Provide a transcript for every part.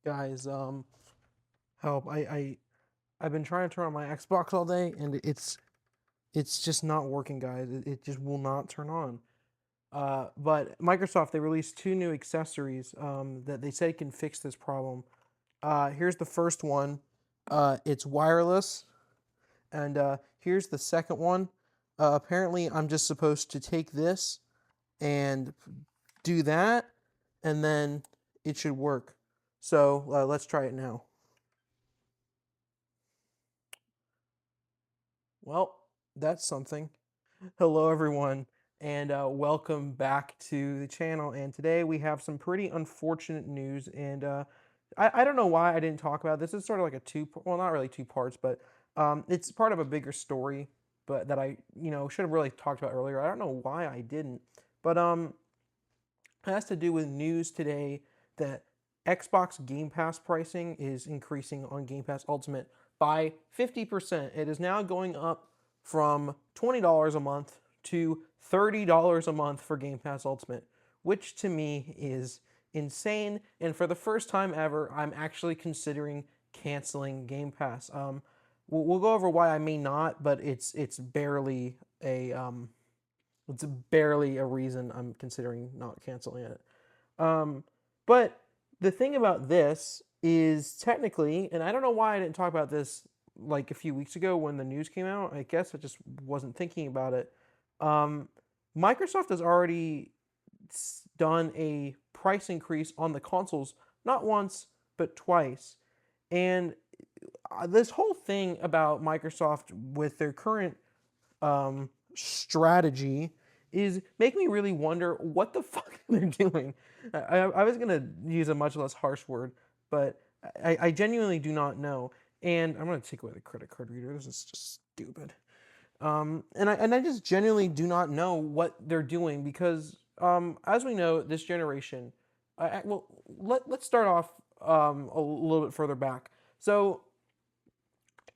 Guys, help. I've been trying to turn on my Xbox all day and it's just not working, guys. It just will not turn on. But Microsoft, they released two new accessories that they said can fix this problem. Here's the first one. It's wireless, and here's the second one. Apparently, I'm just supposed to take this and do that, and then it should work. So let's try it now. Well, that's something. Hello, everyone, and welcome back to the channel. And today we have some pretty unfortunate news. And I don't know why I didn't talk about this. It's sort of like a well, not really two parts, but it's part of a bigger story. But that I should have really talked about earlier. I don't know why I didn't. But it has to do with news today that Xbox Game Pass pricing is increasing on Game Pass Ultimate by 50%. It is now going up from $20 a month to $30 a month for Game Pass Ultimate, which to me is insane. And for the first time ever, I'm actually considering canceling Game Pass. We'll go over why I may not, but it's barely a reason I'm considering not canceling it. Um, but the thing about this is technically, and I don't know why I didn't talk about this like a few weeks ago when the news came out. I guess I just wasn't thinking about it. Um, Microsoft has already done a price increase on the consoles, not once, but twice. And this whole thing about Microsoft with their current strategy is making me really wonder what the fuck they're doing. I was gonna use a much less harsh word, but I genuinely do not know. And I'm gonna take away the credit card reader. This is just stupid. And I just genuinely do not know what they're doing because as we know, this generation. Well, let's start off a little bit further back. So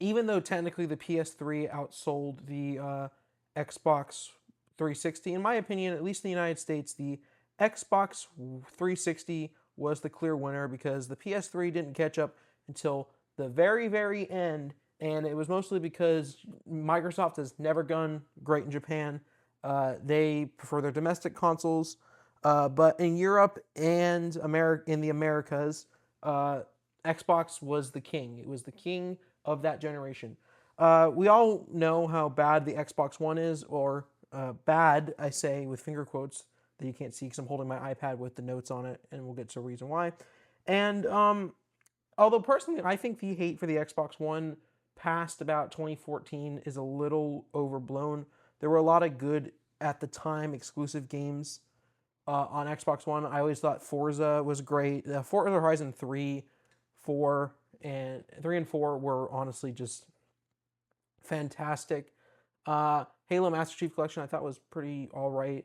even though technically the PS3 outsold the Xbox 360, in my opinion, at least in the United States, the Xbox 360 was the clear winner because the PS3 didn't catch up until the very, very end. And it was mostly because Microsoft has never gone great in Japan. They prefer their domestic consoles. But in Europe and in the Americas, Xbox was the king. It was the king of that generation. We all know how bad the Xbox One is, or bad, I say with finger quotes that you can't see because I'm holding my iPad with the notes on it, and we'll get to a reason why. And although personally, I think the hate for the Xbox One past about 2014 is a little overblown. There were a lot of good at the time exclusive games on Xbox One. I always thought Forza was great. Forza Horizon 3, 4, and 3 and 4 were honestly just fantastic. Halo Master Chief Collection I thought was pretty all right.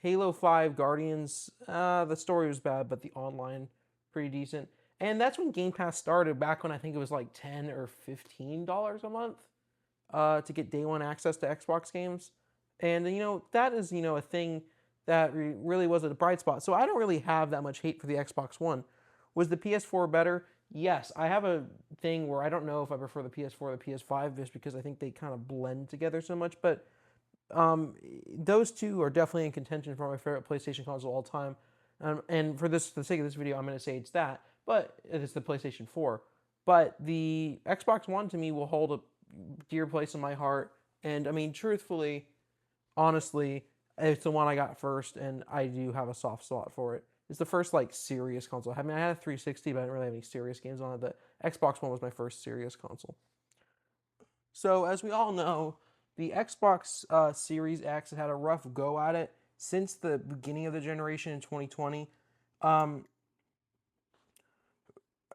Halo 5 Guardians, the story was bad, but the online pretty decent. And that's when Game Pass started, back when I think it was like $10 or $15 a month to get day one access to Xbox games. And that is a thing that really was a bright spot. So I don't really have that much hate for the Xbox One. Was the PS4 better? Yes, I have a thing where I don't know if I prefer the PS4 or the PS5 just because I think they kind of blend together so much. But um, those two are definitely in contention for my favorite PlayStation console of all time. And for the sake of this video, I'm going to say it's that, but it's the PlayStation 4. But the Xbox One to me will hold a dear place in my heart. And I mean, truthfully, honestly, it's the one I got first, and I do have a soft spot for it. It's the first like serious console. I mean, I had a 360, but I didn't really have any serious games on it. The Xbox One was my first serious console. So as we all know, the Xbox Series X had a rough go at it since the beginning of the generation in 2020. Um,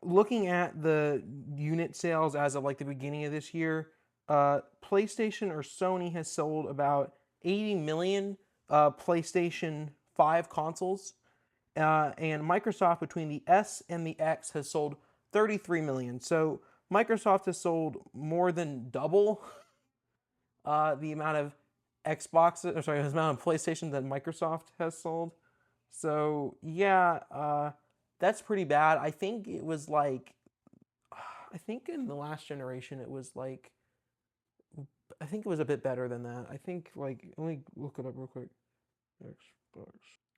Looking at the unit sales as of like the beginning of this year, PlayStation or Sony has sold about 80 million PlayStation 5 consoles, and Microsoft between the S and the X has sold 33 million. So Microsoft has sold more than double the amount of the amount of PlayStation that Microsoft has sold. So yeah, that's pretty bad. I think it was like, I think in the last generation it was like, I think it was a bit better than that. I think like, let me look it up real quick. Xbox.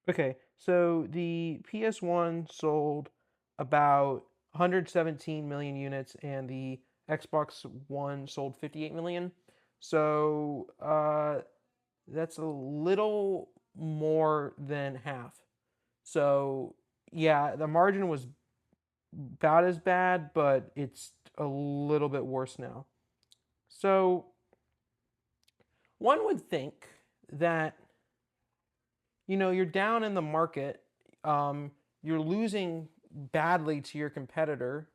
Okay, so the PS1 sold about 117 million units, and the Xbox One sold 58 million. So that's a little more than half. So yeah, the margin was about as bad, but it's a little bit worse now. So one would think that, you're down in the market, you're losing badly to your competitor.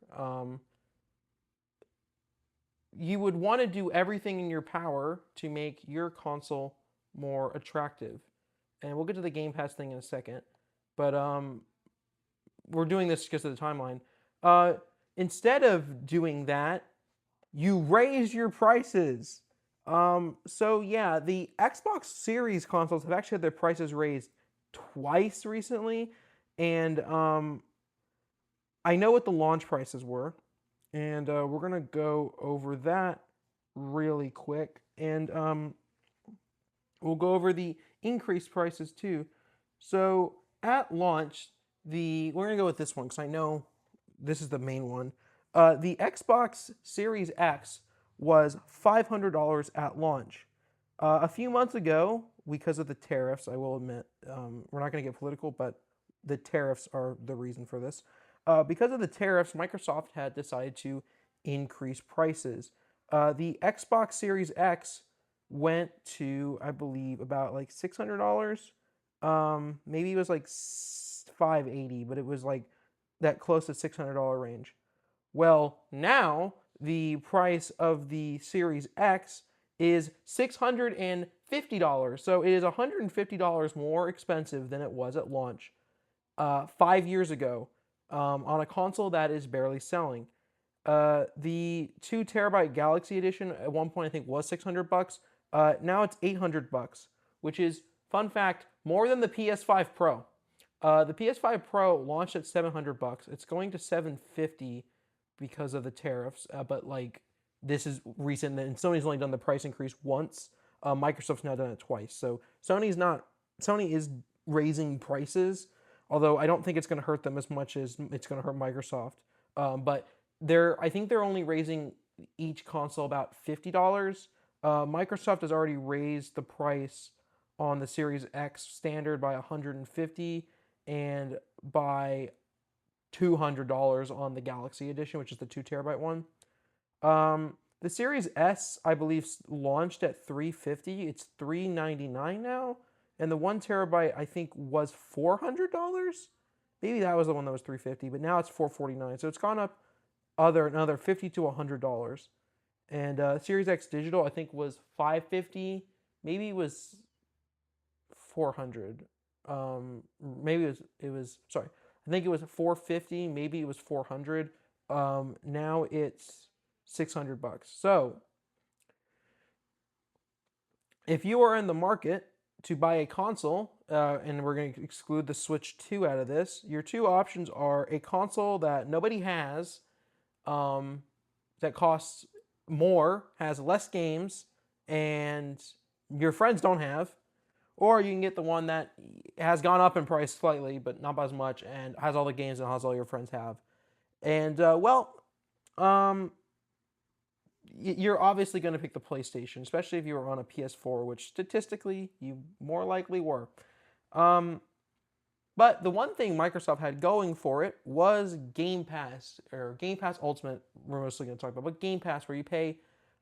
You would want to do everything in your power to make your console more attractive. And we'll get to the Game Pass thing in a second. But we're doing this because of the timeline. Instead of doing that, you raise your prices. So yeah, the Xbox Series consoles have actually had their prices raised twice recently, and I know what the launch prices were, and we're gonna go over that really quick, and we'll go over the increased prices too. So at launch, we're gonna go with this one because I know this is the main one. The Xbox Series X was $500 at launch. A few months ago, because of the tariffs, I will admit, we're not going to get political, but the tariffs are the reason for this. Because of the tariffs, Microsoft had decided to increase prices. The Xbox Series X went to, I believe, about like $600. Maybe it was like $580, but it was like that close to $600 range. Well, now the price of the Series X is $650. So it is $150 more expensive than it was at launch 5 years ago, on a console that is barely selling. The 2 terabyte Galaxy Edition at one point I think was $600. Now it's $800, which is, fun fact, more than the PS5 Pro. The PS5 Pro launched at $700. It's going to $750 because of the tariffs, but like, this is recent, and Sony's only done the price increase once. Microsoft's now done it twice. So Sony is raising prices, although I don't think it's going to hurt them as much as it's going to hurt Microsoft. But I think they're only raising each console about $50. Microsoft has already raised the price on the Series X standard by $150 and by $200 on the Galaxy Edition, which is the 2 terabyte one. The Series S, I believe, launched at $350. It's $399 now, and the 1 terabyte I think was $400. Maybe that was the one that was $350, but now it's $449. So it's gone up another $50 to $100. And Series X Digital I think was $550. Maybe it was $400. Maybe it was sorry. I think it was $450. Maybe it was $400. Now it's $600. So if you are in the market to buy a console, and we're going to exclude the Switch 2 out of this, your two options are a console that nobody has, that costs more, has less games, and your friends don't have, or you can get the one that has gone up in price slightly, but not by as much, and has all the games and has all your friends have. And, you're obviously going to pick the PlayStation, especially if you were on a PS4, which statistically you more likely were. But the one thing Microsoft had going for it was Game Pass, or Game Pass Ultimate, we're mostly going to talk about, but Game Pass, where you pay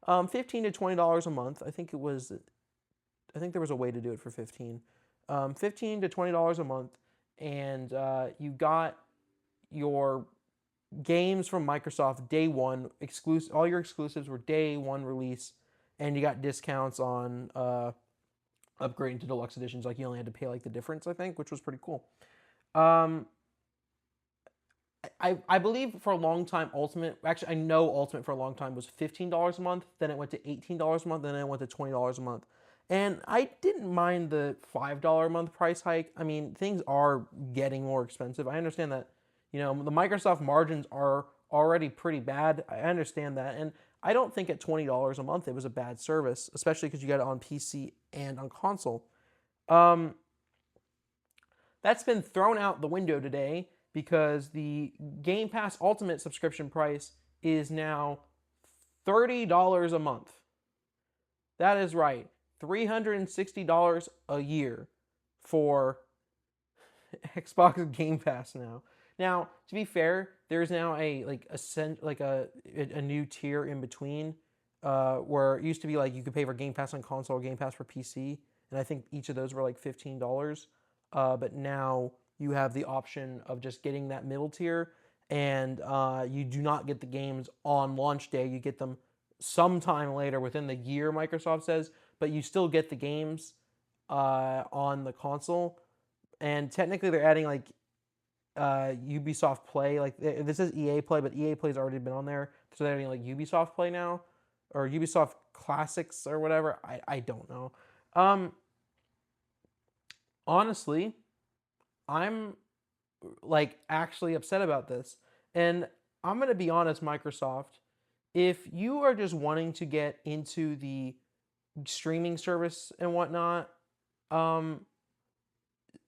$15 to $20 a month. I think there was a way to do it for $15. $15 to $20 a month, and you got your games from Microsoft day one. All your exclusives were day one release, and you got discounts on upgrading to deluxe editions. Like, you only had to pay like the difference, I think, which was pretty cool. I believe for a long time Ultimate, actually I know Ultimate for a long time was $15 a month, then it went to $18 a month, then it went to $20 a month. And I didn't mind the $5 a month price hike. I mean, things are getting more expensive. I understand that, You know, the Microsoft margins are already pretty bad. I understand that. And I don't think at $20 a month it was a bad service, especially because you got it on PC and on console. Um, that's been thrown out the window today because the Game Pass Ultimate subscription price is now $30 a month. That is right, $360 a year for Xbox Game Pass now. Now, to be fair, there's now a new tier in between, where it used to be like you could pay for Game Pass on console or Game Pass for PC, and I think each of those were like $15. But now you have the option of just getting that middle tier, and you do not get the games on launch day. You get them sometime later within the year, Microsoft says, but you still get the games on the console. And technically, they're adding like Ubisoft Play. Like this is EA Play, but EA Play's already been on there, so they're adding like Ubisoft Play now, or Ubisoft Classics or whatever. I don't know. Honestly, I'm like actually upset about this, and I'm gonna be honest, Microsoft. If you are just wanting to get into the streaming service and whatnot,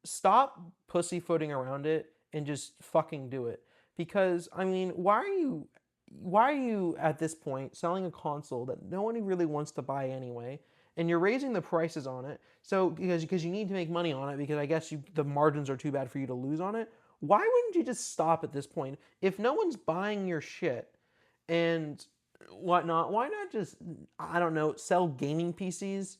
stop pussyfooting around it and just fucking do it. Because I mean, why are you at this point selling a console that no one really wants to buy anyway, and you're raising the prices on it? So because you need to make money on it, because I guess the margins are too bad for you to lose on it. Why wouldn't you just stop at this point? If no one's buying your shit and whatnot, why not just, I don't know, sell gaming PCs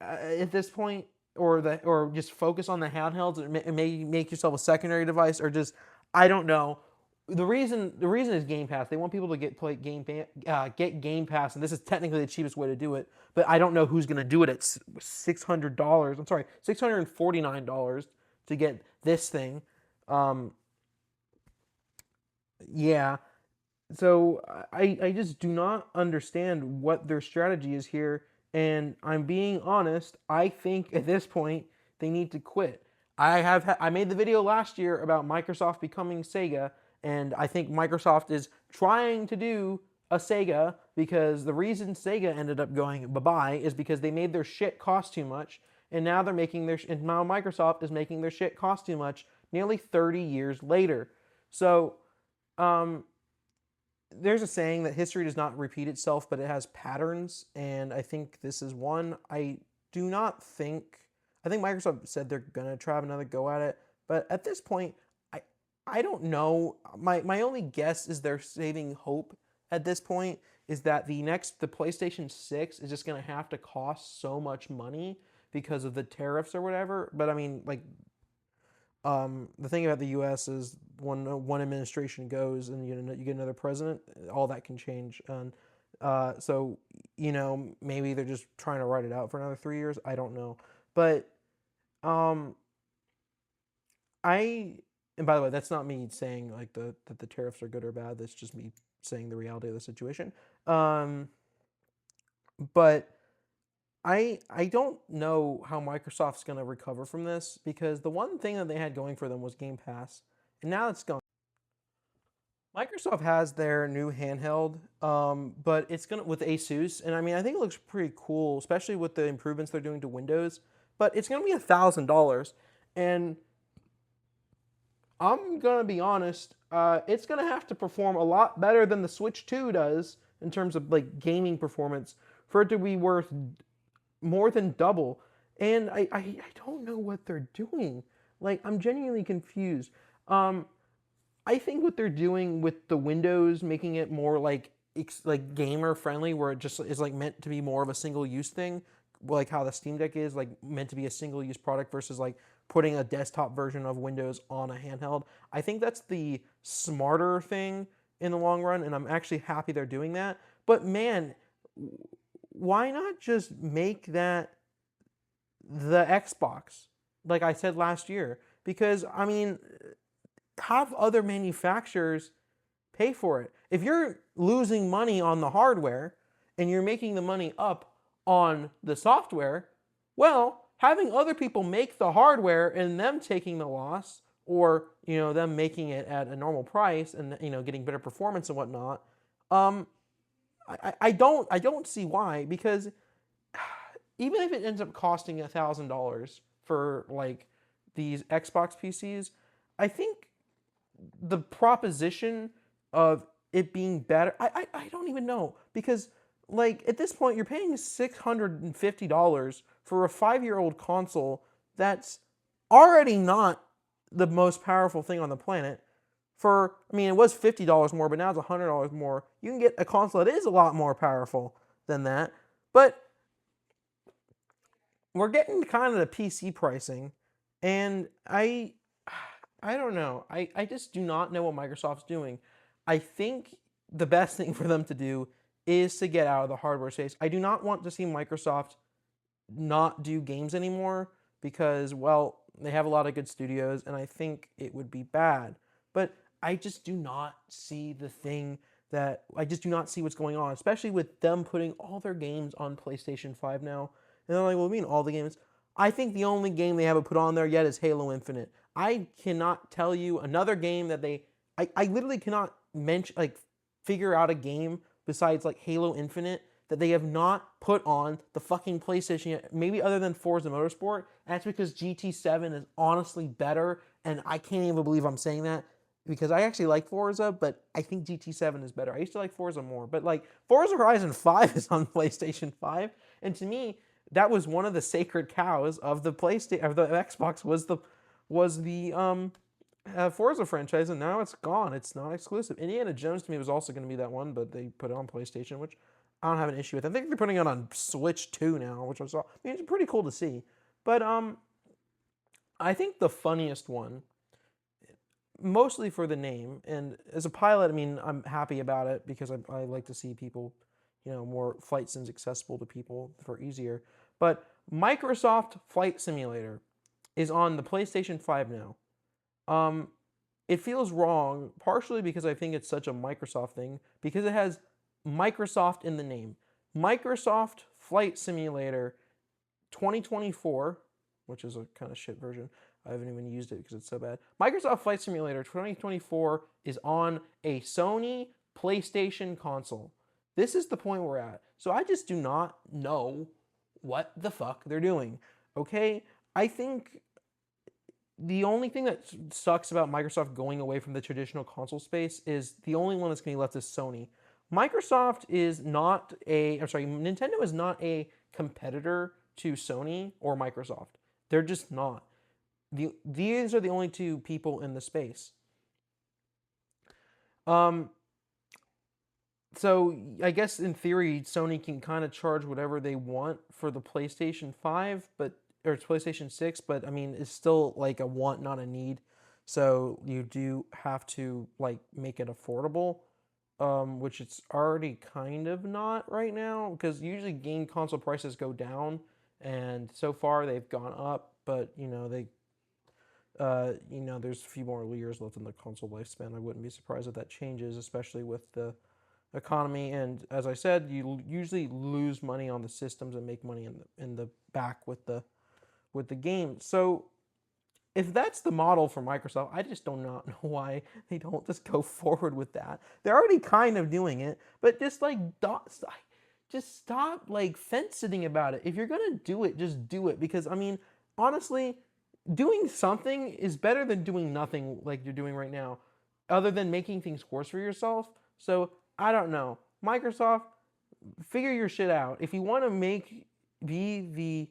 at this point, or just focus on the handhelds and maybe make yourself a secondary device, or just, I don't know. The reason is Game Pass. They want people to get Game Pass, and this is technically the cheapest way to do it. But I don't know who's going to do it at $600. I'm sorry, $649 to get this thing. Yeah. So I just do not understand what their strategy is here. And I'm being honest, I think at this point they need to quit. I made the video last year about Microsoft becoming Sega, and I think Microsoft is trying to do a Sega, because the reason Sega ended up going bye-bye is because they made their shit cost too much, and now now Microsoft is making their shit cost too much nearly 30 years later. So, there's a saying that history does not repeat itself, but it has patterns, and I think this is one. I think Microsoft said they're gonna try another go at it, but at this point, I don't know. My only guess is they're saving hope at this point, is that the PlayStation 6 is just gonna have to cost so much money because of the tariffs or whatever. But I mean, like, the thing about the U.S. is when one administration goes and you get another president, all that can change. And so, maybe they're just trying to write it out for another 3 years. I don't know. But and by the way, that's not me saying like that the tariffs are good or bad. That's just me saying the reality of the situation. But I don't know how Microsoft's going to recover from this, because the one thing that they had going for them was Game Pass, and now it's gone. Microsoft has their new handheld, but it's gonna with Asus, and I mean I think it looks pretty cool, especially with the improvements they're doing to Windows. But it's gonna be $1,000, and I'm gonna be honest, it's gonna have to perform a lot better than the Switch 2 does in terms of like gaming performance for it to be worth more than double. And I don't know what they're doing. Like, I'm genuinely confused. I think what they're doing with the Windows, making it more like gamer friendly, where it just is like meant to be more of a single use thing, like how the Steam Deck is like meant to be a single use product versus like putting a desktop version of Windows on a handheld. I think that's the smarter thing in the long run, and I'm actually happy they're doing that. But man, why not just make that the Xbox, like I said last year? Because, I mean, have other manufacturers pay for it. If you're losing money on the hardware and you're making the money up on the software, well, having other people make the hardware and them taking the loss, or them making it at a normal price and getting better performance and whatnot. Um, I don't see why, because even if it ends up costing $1,000 for like these Xbox PCs, I think the proposition of it being better, I don't even know, because like at this point you're paying $650 for a 5-year-old console that's already not the most powerful thing on the planet. I mean, it was $50 more, but now it's $100 more. You can get a console that is a lot more powerful than that. But we're getting kind of the PC pricing, and I don't know. I just do not know what Microsoft's doing. I think the best thing for them to do is to get out of the hardware space. I do not want to see Microsoft not do games anymore because, well, they have a lot of good studios, and I think it would be bad. But I just do not see I just do not see what's going on, especially with them putting all their games on PlayStation 5 now. And they're like, well, I mean, all the games. I think the only game they haven't put on there yet is Halo Infinite. I cannot tell you another game that I literally cannot figure out a game besides like Halo Infinite that they have not put on the fucking PlayStation yet, maybe other than Forza Motorsport. And that's because GT7 is honestly better, and I can't even believe I'm saying that because I actually like Forza, but I think GT7 is better. I used to like Forza more, but like Forza Horizon 5 is on PlayStation 5, and to me, that was one of the sacred cows of the PlayStation, of the Xbox, was the Forza franchise, and now it's gone. It's not exclusive. Indiana Jones to me was also going to be that one, but they put it on PlayStation, which I don't have an issue with. I think they're putting it on Switch 2 now, which I mean, it's pretty cool to see. But I think the funniest one, mostly for the name, and as a pilot, I mean, I'm happy about it because I like to see people, more flight sims accessible to people for easier. But Microsoft Flight Simulator is on the PlayStation 5 now. It feels wrong, partially because I think it's such a Microsoft thing, because it has Microsoft in the name. Microsoft Flight Simulator 2024, which is a kind of shit version. I haven't even used it because it's so bad. Microsoft Flight Simulator 2024 is on a Sony PlayStation console. This is the point we're at. So I just do not know what the fuck they're doing. Okay? I think the only thing that sucks about Microsoft going away from the traditional console space is the only one that's going to be left is Sony. Nintendo is not a competitor to Sony or Microsoft. They're just not. These are the only two people in the space. So I guess in theory, Sony can kind of charge whatever they want for the PlayStation 5, or it's PlayStation 6, but I mean, it's still like a want, not a need. So you do have to like make it affordable, which it's already kind of not right now, because usually game console prices go down, and so far they've gone up, but there's a few more years left in the console lifespan. I wouldn't be surprised if that changes, especially with the economy. And as I said, you usually lose money on the systems and make money in the back with the game. So if that's the model for Microsoft, I just do not know why they don't just go forward with that. They're already kind of doing it, but just stop like fence-sitting about it. If you're gonna do it, just do it, because I mean, honestly, doing something is better than doing nothing like you're doing right now, other than making things worse for yourself. So I don't know. Microsoft, figure your shit out. If you want to be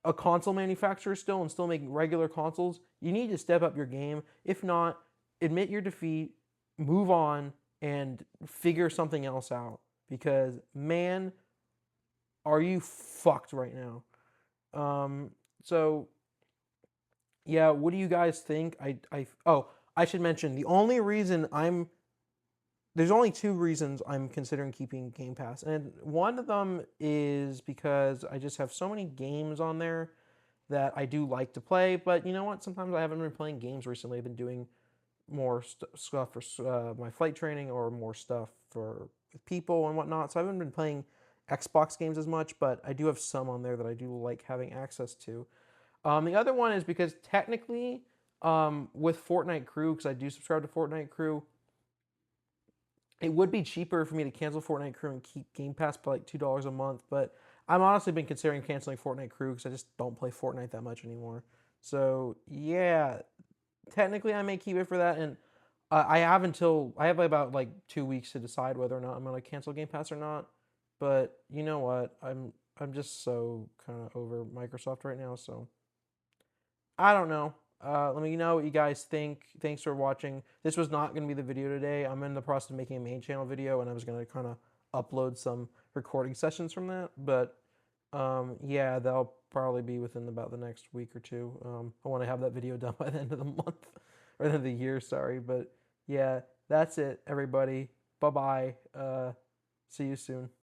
a console manufacturer still and still make regular consoles, you need to step up your game. If not, admit your defeat, move on, and figure something else out. Because, man, are you fucked right now. So, yeah, what do you guys think? I should mention, there's only two reasons I'm considering keeping Game Pass. And one of them is because I just have so many games on there that I do like to play. But you know what? Sometimes I haven't been playing games recently. I've been doing more stuff for my flight training, or more stuff for people and whatnot. So I haven't been playing Xbox games as much, but I do have some on there that I do like having access to. The other one is because technically With Fortnite Crew, because I do subscribe to Fortnite Crew, it would be cheaper for me to cancel Fortnite Crew and keep Game Pass for like $2 a month. But I've honestly been considering canceling Fortnite Crew because I just don't play Fortnite that much anymore. So yeah, technically I may keep it for that, and I have about like 2 weeks to decide whether or not I'm gonna cancel Game Pass or not. But you know what? I'm just so kind of over Microsoft right now, so I don't know. Let me know what you guys think. Thanks for watching. This was not going to be the video today. I'm in the process of making a main channel video, and I was going to kind of upload some recording sessions from that. But yeah, that'll probably be within about the next week or two. I want to have that video done by the end of the month or the end of the year. Sorry, but yeah, that's it, everybody. Bye bye. See you soon.